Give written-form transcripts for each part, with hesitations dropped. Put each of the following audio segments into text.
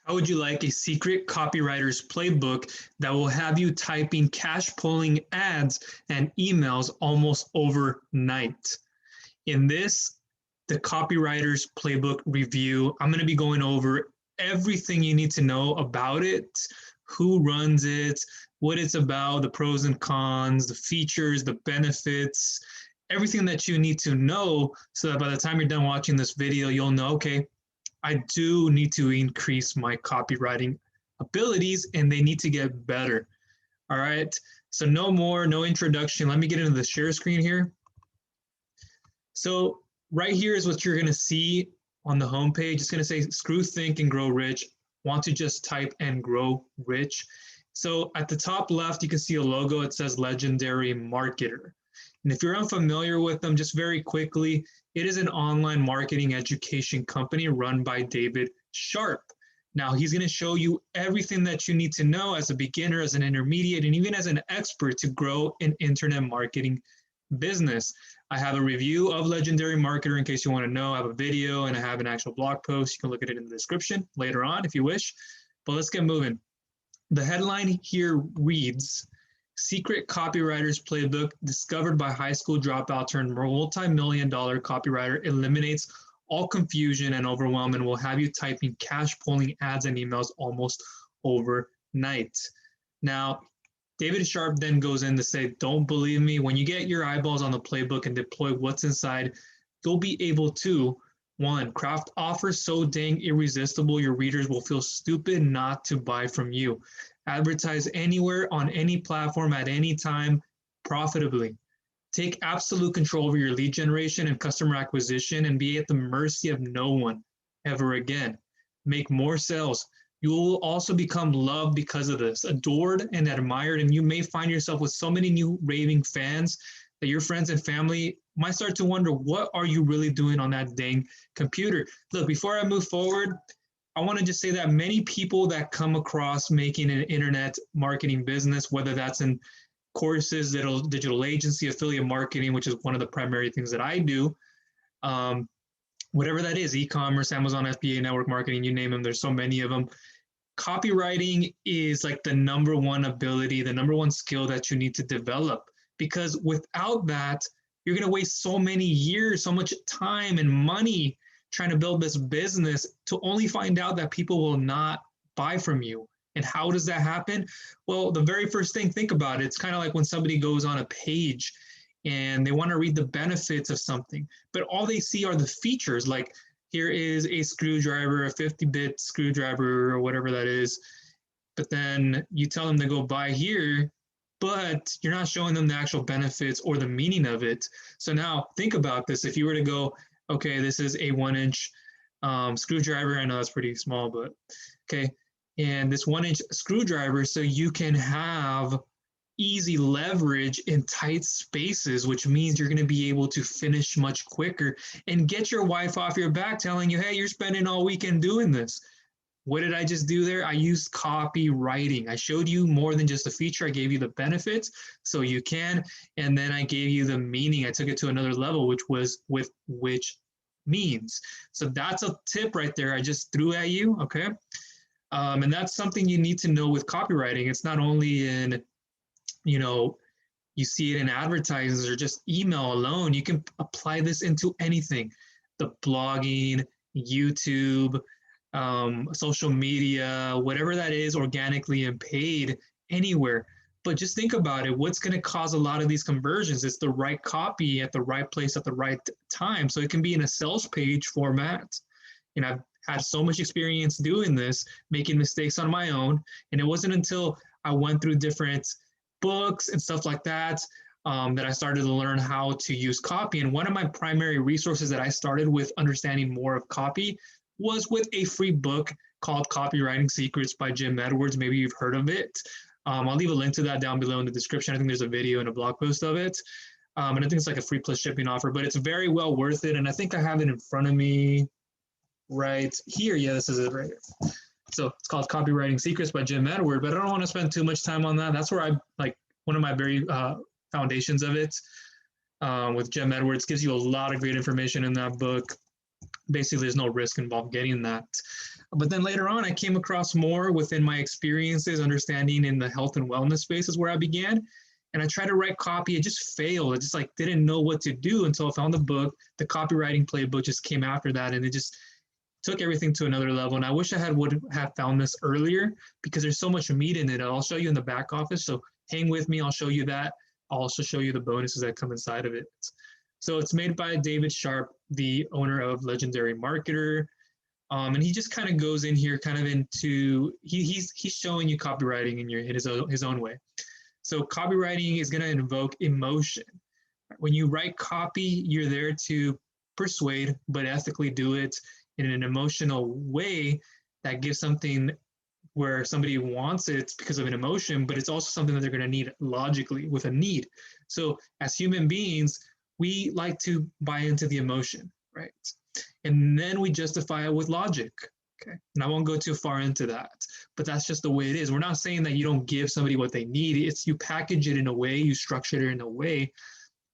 How would you like a secret copywriter's playbook that will have you typing cash pulling ads and emails almost overnight? In this, the Copywriters Playbook review, I'm going to be going over everything you need to know about it, who runs it, what it's about, the pros and cons, the features, the benefits, everything that you need to know so that by the time you're done watching this video, you'll know, okay, I do need to increase my copywriting abilities and they need to get better. All right. So no introduction. Let me get into the share screen here. So right here is what you're going to see on the homepage. It's going to say, screw think and grow rich. Want to just type and grow rich. So at the top left, you can see a logo. It says Legendary Marketer. And if you're unfamiliar with them, just very quickly, it is an online marketing education company run by David Sharp. Now, he's going to show you everything that you need to know as a beginner, as an intermediate, and even as an expert to grow an internet marketing business. I have a review of Legendary Marketer in case you want to know. I have a video and I have an actual blog post. You can look at it in the description later on if you wish. But let's get moving. The headline here reads, Secret Copywriters Playbook discovered by high school dropout turned multi-million-dollar copywriter eliminates all confusion and overwhelm and will have you typing cash pulling ads and emails almost overnight. Now, David Sharp then goes in to say, don't believe me, when you get your eyeballs on the playbook and deploy what's inside, you'll be able to, 1, craft offers so dang irresistible your readers will feel stupid not to buy from you. Advertise anywhere on any platform at any time profitably. Take absolute control over your lead generation and customer acquisition and be at the mercy of no one ever again. Make more sales. You will also become loved because of this, adored and admired, and you may find yourself with so many new raving fans that your friends and family might start to wonder, what are you really doing on that dang computer? Look, before I move forward, I want to just say that many people that come across making an internet marketing business, whether that's in courses, digital agency, affiliate marketing, which is one of the primary things that I do, whatever that is, e-commerce, Amazon FBA, network marketing, you name them, there's so many of them. Copywriting is like the number one ability, the number one skill that you need to develop, because without that, you're going to waste so many years, so much time and money trying to build this business to only find out that people will not buy from you. And how does that happen? Well, the very first thing, think about it. It's kind of like when somebody goes on a page and they want to read the benefits of something, but all they see are the features. Like, here is a screwdriver, a 50-bit screwdriver or whatever that is. But then you tell them to go buy here, but you're not showing them the actual benefits or the meaning of it. So now think about this. If you were to go, okay, this is a 1-inch screwdriver. I know that's pretty small, but okay. And this 1-inch screwdriver, so you can have easy leverage in tight spaces, which means you're going to be able to finish much quicker and get your wife off your back telling you, hey, you're spending all weekend doing this. What did I just do there? I used copywriting. I showed you more than just a feature. I gave you the benefits so you can, and then I gave you the meaning. I took it to another level, which was with which means. So that's a tip right there I just threw at you, okay? And that's something you need to know with copywriting. It's not only in, you see it in advertisements or just email alone. You can apply this into anything, the blogging, YouTube, social media, whatever that is, organically and paid, anywhere. But just think about it. What's going to cause a lot of these conversions? It's the right copy at the right place at the right time. So it can be in a sales page format. I've had so much experience doing this, making mistakes on my own. And it wasn't until I went through different books and stuff like that that I started to learn how to use copy. And one of my primary resources that I started with understanding more of copy was with a free book called Copywriting Secrets by Jim Edwards. Maybe you've heard of it. I'll leave a link to that down below in the description. I think there's a video and a blog post of it. And I think it's like a free plus shipping offer, but it's very well worth it. And I think I have it in front of me right here. Yeah, this is it right here. So it's called Copywriting Secrets by Jim Edwards, but I don't want to spend too much time on that. That's where I like one of my very foundations of it with Jim Edwards. Gives you a lot of great information in that book. Basically, there's no risk involved getting that. But then later on, I came across more within my experiences, understanding in the health and wellness space is where I began. And I tried to write copy. It just failed. I just like didn't know what to do until I found the book. The Copywriting Playbook just came after that, and it just took everything to another level. And I wish I would have found this earlier, because there's so much meat in it. I'll show you in the back office. So hang with me. I'll show you that. I'll also show you the bonuses that come inside of it. So it's made by David Sharp, the owner of Legendary Marketer. And he just kind of goes in here kind of into, he's showing you copywriting in his own way. So copywriting is going to invoke emotion. When you write copy, you're there to persuade, but ethically do it in an emotional way that gives something where somebody wants it because of an emotion, but it's also something that they're going to need logically with a need. So as human beings, we like to buy into the emotion, right? And then we justify it with logic. Okay. And I won't go too far into that, but that's just the way it is. We're not saying that you don't give somebody what they need. It's you package it in a way, you structure it in a way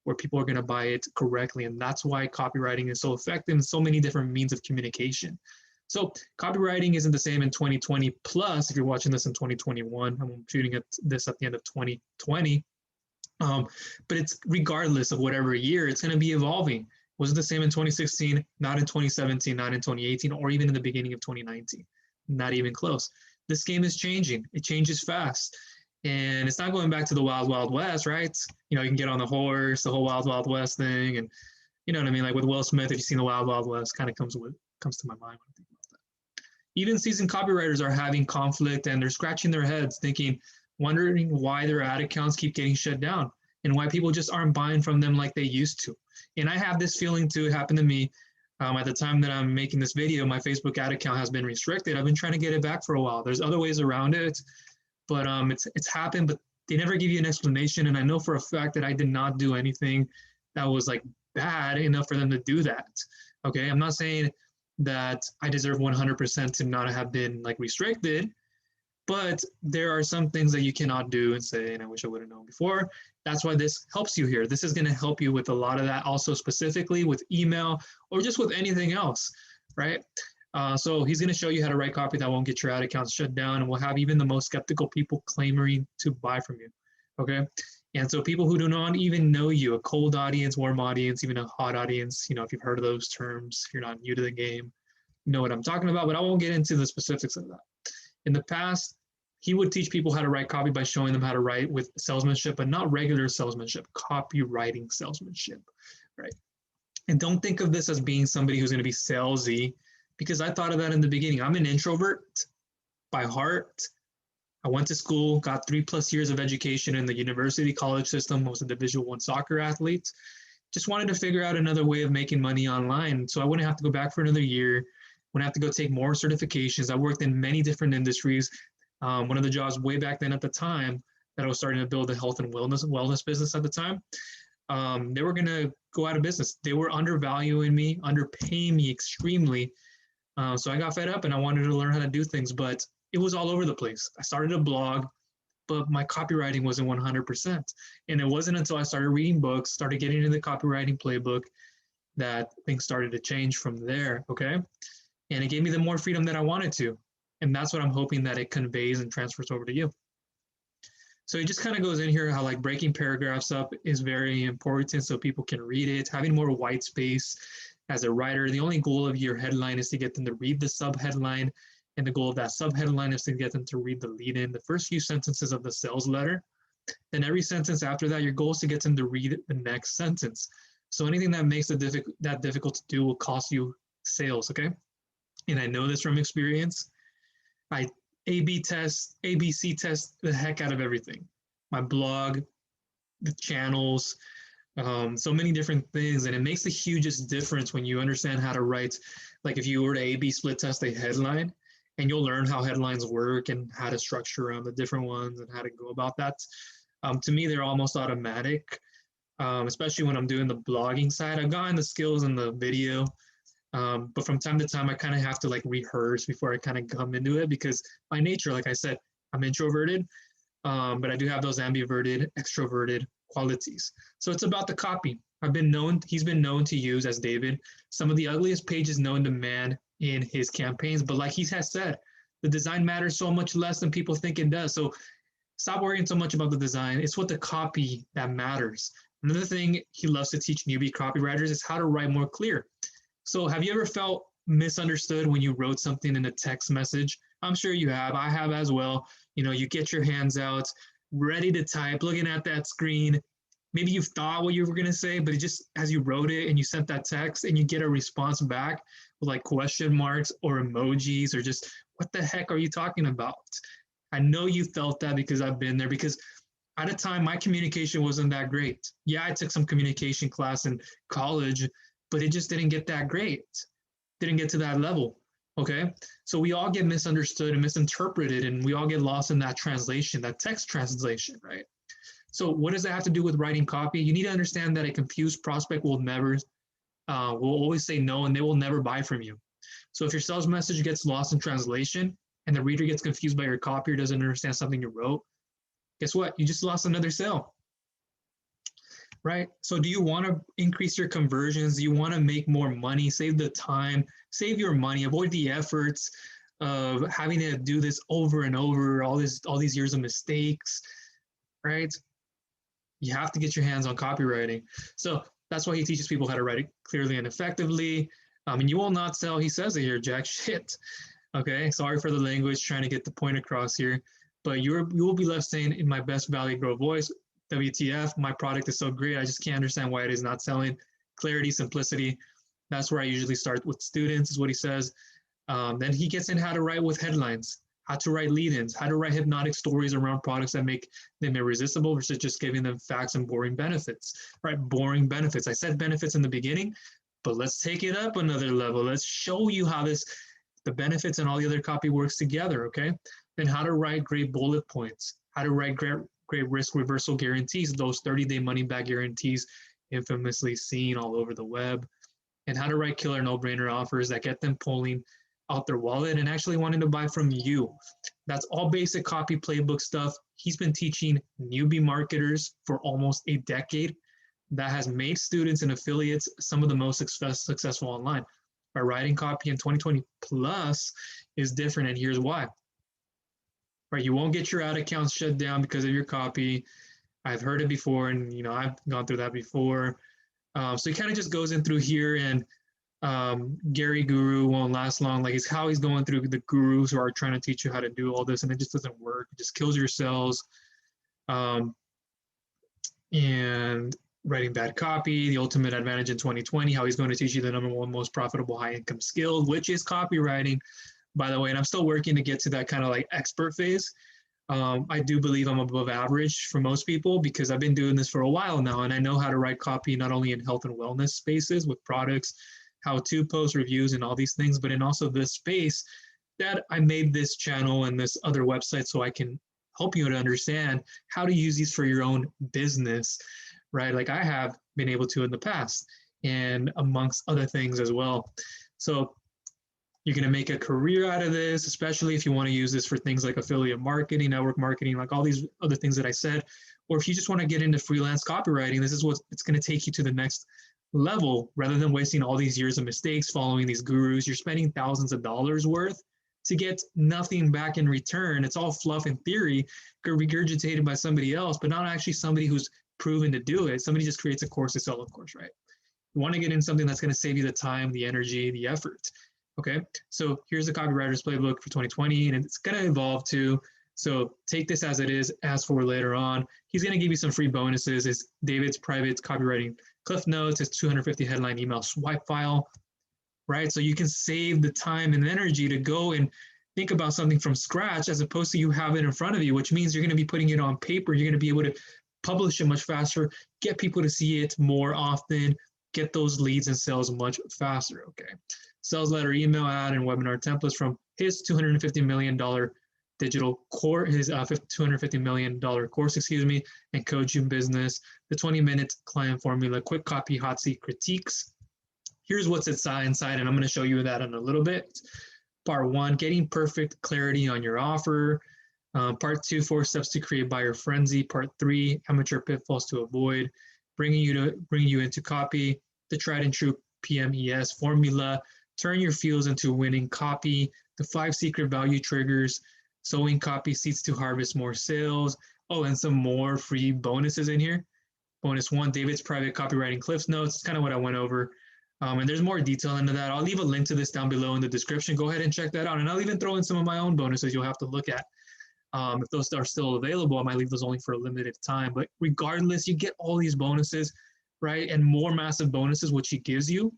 where people are going to buy it correctly. And that's why copywriting is so effective in so many different means of communication. So copywriting isn't the same in 2020 plus. If you're watching this in 2021, I'm shooting this at the end of 2020. But it's regardless of whatever year, it's going to be evolving. Wasn't the same in 2016, not in 2017, not in 2018, or even in the beginning of 2019. Not even close. This game is changing. It changes fast. And it's not going back to the wild, wild west, right? You know, you can get on the horse, the whole wild, wild west thing. And you know what I mean? Like with Will Smith, if you've seen the wild, wild west, kind of comes to my mind when I think about that. Even seasoned copywriters are having conflict, and they're scratching their heads wondering why their ad accounts keep getting shut down and why people just aren't buying from them like they used to. And I have this feeling too. It happened to me at the time that I'm making this video. My Facebook ad account has been restricted. I've been trying to get it back for a while. There's other ways around it, but it's happened, but they never give you an explanation. And I know for a fact that I did not do anything that was like bad enough for them to do that. Okay, I'm not saying that I deserve 100% to not have been like restricted, but there are some things that you cannot do and say, and I wish I would have known before. That's why this helps you here. This is going to help you with a lot of that, also specifically with email or just with anything else, right? So he's going to show you how to write copy that won't get your ad accounts shut down and will have even the most skeptical people clamoring to buy from you, okay? And so people who do not even know you, a cold audience, warm audience, even a hot audience, you know, if you've heard of those terms, if you're not new to the game, you know what I'm talking about, but I won't get into the specifics of that. In the past, he would teach people how to write copy by showing them how to write with salesmanship, but not regular salesmanship, copywriting salesmanship, right? And don't think of this as being somebody who's going to be salesy, because I thought of that in the beginning. I'm an introvert by heart. I went to school, got 3+ years of education in the university college system. I was a Division I soccer athlete. Just wanted to figure out another way of making money online, so I wouldn't have to go back for another year. Wouldn't have to go take more certifications. I worked in many different industries. One of the jobs way back then at the time that I was starting to build a health and wellness business at the time, they were going to go out of business. They were undervaluing me, underpaying me extremely. So I got fed up and I wanted to learn how to do things, but it was all over the place. I started a blog, but my copywriting wasn't 100%. And it wasn't until I started reading books, started getting into the copywriting playbook, that things started to change from there, okay? And it gave me the more freedom that I wanted to. And that's what I'm hoping that it conveys and transfers over to you. So it just kind of goes in here how like breaking paragraphs up is very important so people can read it, having more white space. As a writer, the only goal of your headline is to get them to read the subheadline, and the goal of that subheadline is to get them to read the lead-in, the first few sentences of the sales letter. Then every sentence after that, your goal is to get them to read the next sentence. So anything that makes it that difficult to do will cost you sales, okay? And I know this from experience. I ABC test the heck out of everything. My blog, the channels, so many different things, and it makes the hugest difference when you understand how to write. Like if you were to A/B split test a headline, and you'll learn how headlines work and how to structure the different ones and how to go about that. To me, they're almost automatic, especially when I'm doing the blogging side. I've gotten the skills in the video, but from time to time, I kind of have to like rehearse before I kind of come into it, because by nature, like I said, I'm introverted, but I do have those ambiverted, extroverted qualities. So it's about the copy. He's been known to use, as David, some of the ugliest pages known to man in his campaigns. But like he has said, the design matters so much less than people think it does. So stop worrying so much about the design. It's what the copy that matters. Another thing he loves to teach newbie copywriters is how to write more clear. So have you ever felt misunderstood when you wrote something in a text message? I'm sure you have. I have as well. You get your hands out, ready to type, looking at that screen. Maybe you thought what you were going to say, but it just, as you wrote it and you sent that text and you get a response back with like question marks or emojis or just, what the heck are you talking about? I know you felt that because I've been there, because at a time my communication wasn't that great. Yeah, I took some communication class in college, but it just didn't get that great. Didn't get to that level. Okay. So we all get misunderstood and misinterpreted, and we all get lost in that translation, that text translation, right? So what does that have to do with writing copy? You need to understand that a confused prospect will always say no, and they will never buy from you. So if your sales message gets lost in translation and the reader gets confused by your copy or doesn't understand something you wrote, guess what? You just lost another sale, right? So do you want to increase your conversions? Do you want to make more money, save the time, save your money, avoid the efforts of having to do this over and over, all these years of mistakes, right? You have to get your hands on copywriting. So that's why he teaches people how to write it clearly and effectively. And you will not sell, he says it here, jack shit. Okay, sorry for the language, trying to get the point across here. But you will be left saying, in my best value grow voice, WTF, my product is so great, I just can't understand why it is not selling. Clarity, simplicity. That's where I usually start with students, is what he says. Then he gets in how to write with headlines, how to write lead-ins, how to write hypnotic stories around products that make them irresistible versus just giving them facts and boring benefits, right? Boring benefits. I said benefits in the beginning, but let's take it up another level. Let's show you how the benefits and all the other copy works together, okay? Then how to write great bullet points, how to write great risk reversal guarantees, those 30-day money-back guarantees infamously seen all over the web, and how to write killer no-brainer offers that get them pulling out their wallet and actually wanting to buy from you. That's all basic copy playbook stuff. He's been teaching newbie marketers for almost a decade. That has made students and affiliates some of the most successful online. By writing copy in 2020 plus is different, and here's why. Right, you won't get your ad accounts shut down because of your copy. I've heard it before, and I've gone through that before. So he kind of just goes in through here, and Gary Guru won't last long. Like, it's how he's going through the gurus who are trying to teach you how to do all this, and it just doesn't work. It just kills your sales. And writing bad copy, the ultimate advantage in 2020, how he's going to teach you the #1 most profitable high-income skill, which is copywriting, by the way. And I'm still working to get to that kind of like expert phase. I do believe I'm above average for most people because I've been doing this for a while now, and I know how to write copy not only in health and wellness spaces with products, how to post reviews and all these things, but in also this space that I made this channel and this other website so I can help you to understand how to use these for your own business, right? Like I have been able to in the past, and amongst other things as well. So you're going to make a career out of this, especially if you want to use this for things like affiliate marketing, network marketing, like all these other things that I said. Or if you just want to get into freelance copywriting, this is what it's going to take you to the next level. Rather than wasting all these years of mistakes following these gurus, you're spending thousands of dollars worth to get nothing back in return. It's all fluff and theory regurgitated by somebody else, but not actually somebody who's proven to do it. Somebody just creates a course to sell a course, right? You want to get in something that's going to save you the time, the energy, the effort. Okay, so here's the Copywriters Playbook for 2020, and it's going to evolve too. So take this as it is. As for later on, he's going to give you some free bonuses. It's David's private copywriting cliff notes, his 250 headline email swipe file, right? So you can save the time and energy to go and think about something from scratch as opposed to you have it in front of you, which means you're going to be putting it on paper. You're going to be able to publish it much faster, get people to see it more often, get those leads and sales much faster, okay? Sales letter, email ad, and webinar templates from his $250 million digital course, his $250 million course, and Coach Your Business, the 20-minute client formula, quick copy, hot seat critiques. Here's what's inside, and I'm going to show you that in a little bit. Part 1, getting perfect clarity on your offer. Part 2, 4 steps to create buyer frenzy. Part 3, amateur pitfalls to avoid. Bringing you into copy, the tried and true PMES formula. turn your fields into winning copy, the 5 secret value triggers, sowing copy seeds to harvest more sales. Oh, and some more free bonuses in here. Bonus 1, David's private copywriting cliff notes. It's kind of what I went over. And there's more detail into that. I'll leave a link to this down below in the description. Go ahead and check that out. And I'll even throw in some of my own bonuses you'll have to look at. If those are still available, I might leave those only for a limited time. But regardless, you get all these bonuses, right? And more massive bonuses, which he gives you.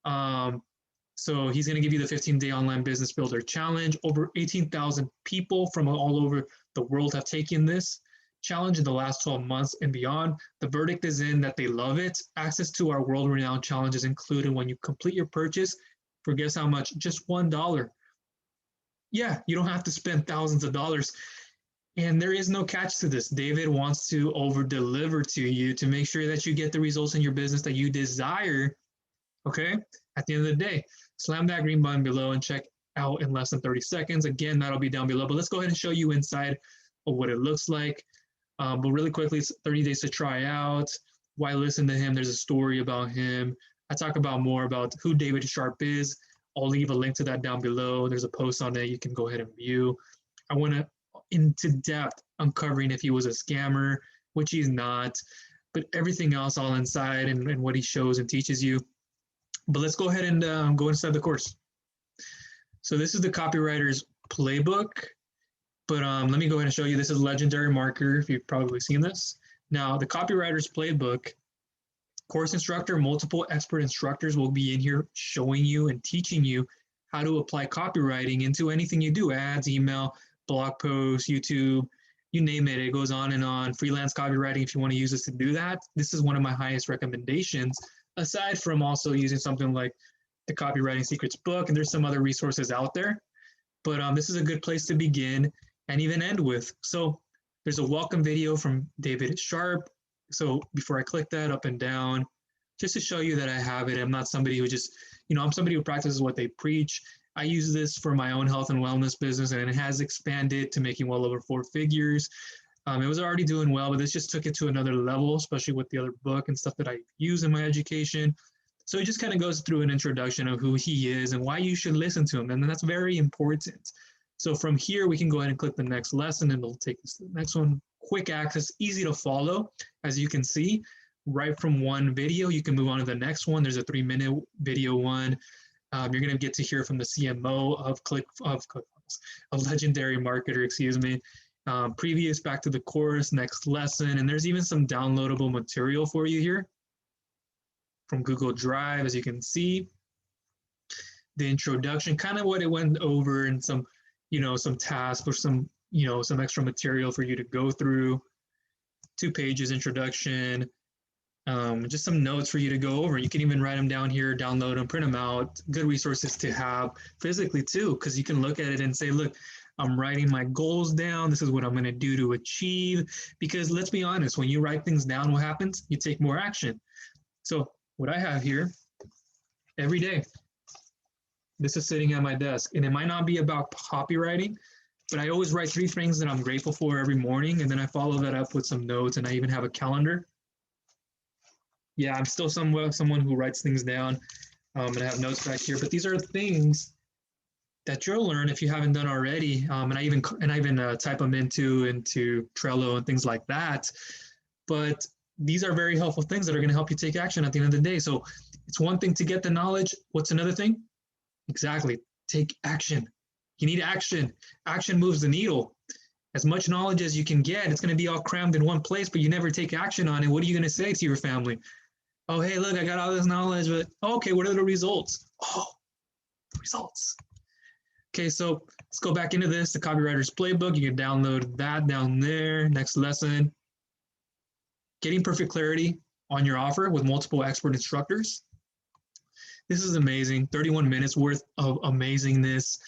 So he's going to give you the 15-day online business builder challenge. Over 18,000 people from all over the world have taken this challenge in the last 12 months and beyond. The verdict is in that they love it. Access to our world-renowned challenge is included when you complete your purchase for guess how much? Just $1. Yeah, you don't have to spend thousands of dollars. And there is no catch to this. David wants to over-deliver to you to make sure that you get the results in your business that you desire, okay? At the end of the day, slam that green button below and check out in less than 30 seconds. Again, that'll be down below, but let's go ahead and show you inside of what it looks like. But really quickly, it's 30 days to try out. Why listen to him? There's a story about him. I talk about more about who David Sharp is. I'll leave a link to that down below. There's a post on it you can go ahead and view. I went into depth uncovering if he was a scammer, which he's not, but everything else all inside and what he shows and teaches you. But let's go ahead and go inside the course. So this is the Copywriters Playbook. But let me go ahead and show you. This is Legendary Marketer, if you've probably seen this. Now, the Copywriters Playbook, course instructor, multiple expert instructors will be in here showing you and teaching you how to apply copywriting into anything you do, ads, email, blog posts, YouTube, you name it. It goes on and on. Freelance copywriting, if you want to use this to do that. This is one of my highest recommendations, aside from also using something like the Copywriting Secrets book, and there's some other resources out there. But this is a good place to begin and even end with. So there's a welcome video from David Sharp. So before I click that up and down, just to show you that I have it, I'm not somebody who just, I'm somebody who practices what they preach. I use this for my own health and wellness business, and it has expanded to making well over 4 figures. It was already doing well, but this just took it to another level, especially with the other book and stuff that I use in my education. So it just kind of goes through an introduction of who he is and why you should listen to him. And that's very important. So from here, we can go ahead and click the next lesson, and it'll take us to the next one. Quick access, easy to follow. As you can see, right from one video, you can move on to the next one. There's a 3-minute video one. You're going to get to hear from the CMO of Legendary Marketer, excuse me. Previous, back to the course, next lesson, and there's even some downloadable material for you here from Google Drive, as you can see. The introduction, kind of what it went over, and some some tasks or some extra material for you to go through. 2 pages introduction, just some notes for you to go over. You can even write them down here, download them, print them out. Good resources to have physically too, because you can look at it and say, look, I'm writing my goals down. This is what I'm going to do to achieve. Because let's be honest, when you write things down, what happens? You take more action. So what I have here every day, this is sitting at my desk, and it might not be about copywriting, but I always write 3 things that I'm grateful for every morning, and then I follow that up with some notes, and I even have a calendar. Yeah, I'm still someone who writes things down, and I have notes back here, but these are things that you'll learn if you haven't done already, and I even type them into Trello and things like that. But these are very helpful things that are going to help you take action at the end of the day. So it's one thing to get the knowledge. What's another thing? Exactly. Take action. You need action. Action moves the needle. As much knowledge as you can get, it's going to be all crammed in one place, but you never take action on it. What are you going to say to your family? Oh, hey, look, I got all this knowledge, but okay, what are the results? Oh, the results. Okay, so let's go back into this, the Copywriters Playbook. You can download that down there. Next lesson. Getting perfect clarity on your offer with multiple expert instructors. This is amazing. 31 minutes worth of amazingness.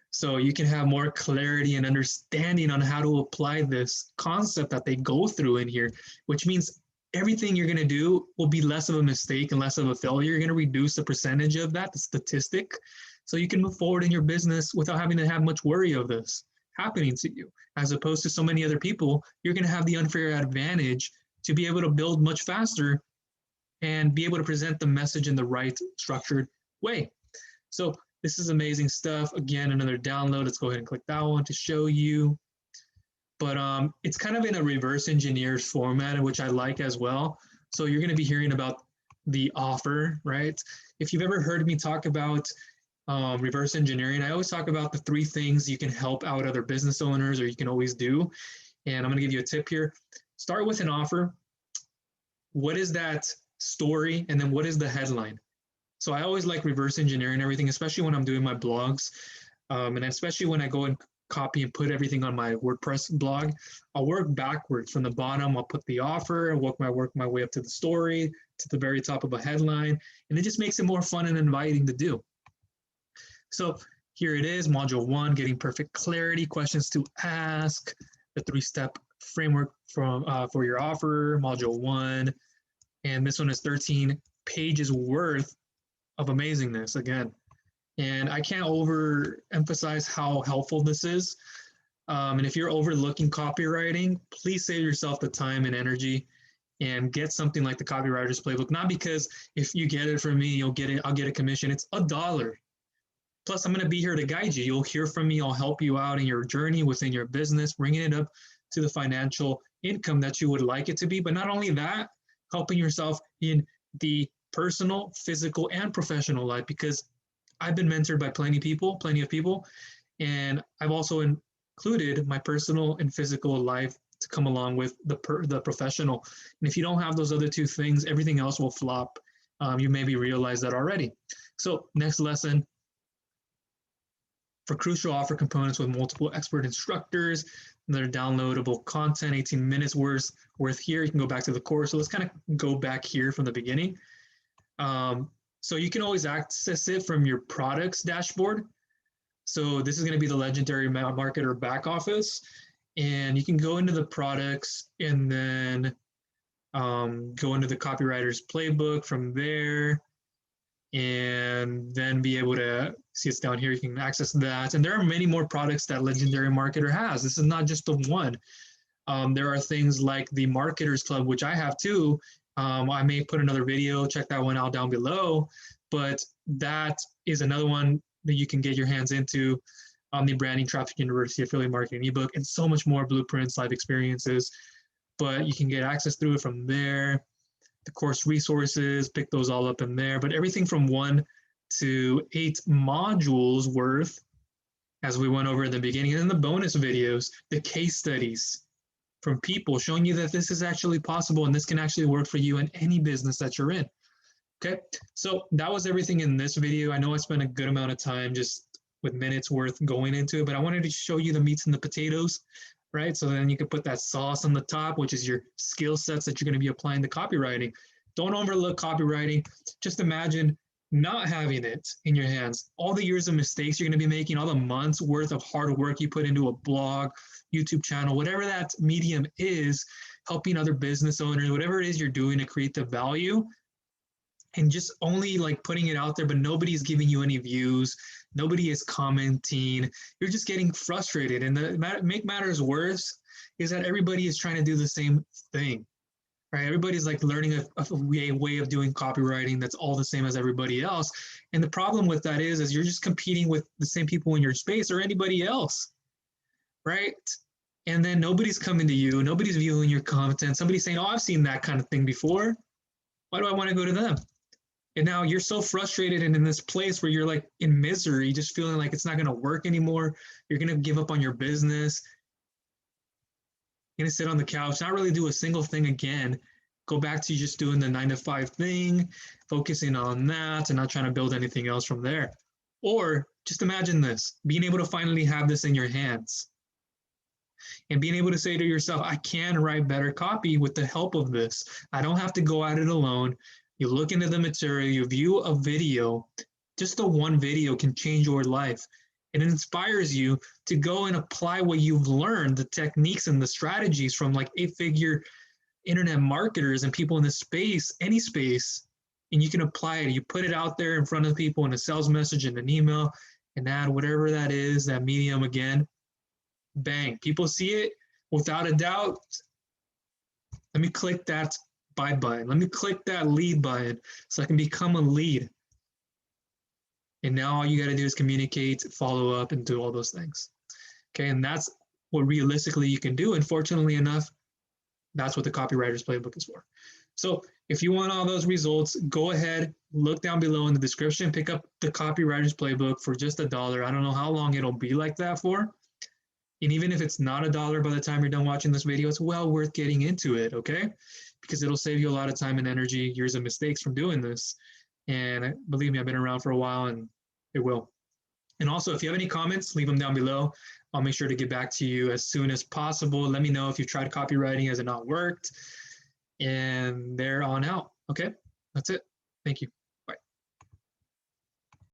So you can have more clarity and understanding on how to apply this concept that they go through in here, which means everything you're going to do will be less of a mistake and less of a failure. You're going to reduce the percentage of that, the statistic, so you can move forward in your business without having to have much worry of this happening to you. As opposed to so many other people, you're going to have the unfair advantage to be able to build much faster and be able to present the message in the right structured way. So this is amazing stuff. Again, another download. Let's go ahead and click that one to show you. But it's kind of in a reverse engineered format, which I like as well. So you're going to be hearing about the offer, right? If you've ever heard me talk about reverse engineering, I always talk about the 3 things you can help out other business owners, or you can always do. And I'm going to give you a tip here. Start with an offer. What is that story? And then what is the headline? So I always like reverse engineering everything, especially when I'm doing my blogs. And especially when I go and copy and put everything on my WordPress blog, I'll work backwards from the bottom. I'll put the offer and work my way up to the story, to the very top of a headline. And it just makes it more fun and inviting to do. So here it is, module 1, getting perfect clarity, questions to ask, the 3-step framework for your offer, module 1. And this one is 13 pages worth of amazingness again. And I can't overemphasize how helpful this is. And if you're overlooking copywriting, please save yourself the time and energy and get something like the Copywriters Playbook. Not because if you get it from me, I'll get a commission. It's $1. Plus, I'm going to be here to guide you. You'll hear from me. I'll help you out in your journey within your business, bringing it up to the financial income that you would like it to be. But not only that, helping yourself in the personal, physical, and professional life, because I've been mentored by plenty of people, and I've also included my personal and physical life to come along with the professional. And if you don't have those other 2 things, everything else will flop. You maybe realize that already. So next lesson, for crucial offer components with multiple expert instructors, that are downloadable content, 18 minutes worth here. You can go back to the course. So let's kind of go back here from the beginning. So you can always access it from your products dashboard. So this is going to be the Legendary Marketer back office. And you can go into the products and then go into the Copywriters Playbook from there, and then be able to see it's down here. You can access that. And there are many more products that Legendary Marketer has. This is not just the one. There are things like the Marketers Club, which I have too. I may put another video, check that one out down below, but that is another one that you can get your hands into. The Branding Traffic University Affiliate Marketing ebook, and so much more, blueprints, live experiences, but you can get access through it from there. The course resources, pick those all up in there, but everything from 1 to 8 modules worth, as we went over in the beginning, and then the bonus videos, the case studies from people showing you that this is actually possible and this can actually work for you in any business that you're in. Okay, so that was everything in this video. I know I spent a good amount of time just with minutes worth going into it, but I wanted to show you the meats and the potatoes, right? So then you can put that sauce on the top, which is your skill sets that you're going to be applying to copywriting. Don't overlook copywriting. Just imagine not having it in your hands. All the years of mistakes you're going to be making, all the months worth of hard work you put into a blog, YouTube channel, whatever that medium is, helping other business owners, whatever it is you're doing to create the value, and just only like putting it out there, but nobody's giving you any views. Nobody is commenting. You're just getting frustrated. And the make matters worse is that everybody is trying to do the same thing, right? Everybody's like learning a way of doing copywriting that's all the same as everybody else. And the problem with that is you're just competing with the same people in your space or anybody else, right? And then nobody's coming to you. Nobody's viewing your content. Somebody's saying, oh, I've seen that kind of thing before. Why do I want to go to them? And now you're so frustrated and in this place where you're like in misery, just feeling like it's not going to work anymore. You're going to give up on your business. You're going to sit on the couch, not really do a single thing again. Go back to just doing the 9-to-5 thing, focusing on that and not trying to build anything else from there. Or just imagine this, being able to finally have this in your hands and being able to say to yourself, I can write better copy with the help of this. I don't have to go at it alone. You look into the material, you view a video, just the one video can change your life. It inspires you to go and apply what you've learned, the techniques and the strategies from like 8-figure internet marketers and people in this space, any space, and you can apply it. You put it out there in front of people in a sales message, in an email, and add whatever that is, that medium again, bang. People see it without a doubt. Let me click that buy button. Let me click that lead button so I can become a lead. And now all you got to do is communicate, follow up, and do all those things. Okay, and that's what realistically you can do. And fortunately enough, that's what the Copywriters Playbook is for. So if you want all those results, go ahead, look down below in the description, pick up the Copywriters Playbook for just $1. I don't know how long it'll be like that for. And even if it's not $1 by the time you're done watching this video, it's well worth getting into it, okay? Because it'll save you a lot of time and energy, years of mistakes from doing this. And believe me, I've been around for a while and it will. And also, if you have any comments, leave them down below. I'll make sure to get back to you as soon as possible. Let me know if you've tried copywriting, has it not worked? And they're on out. Okay, that's it. Thank you.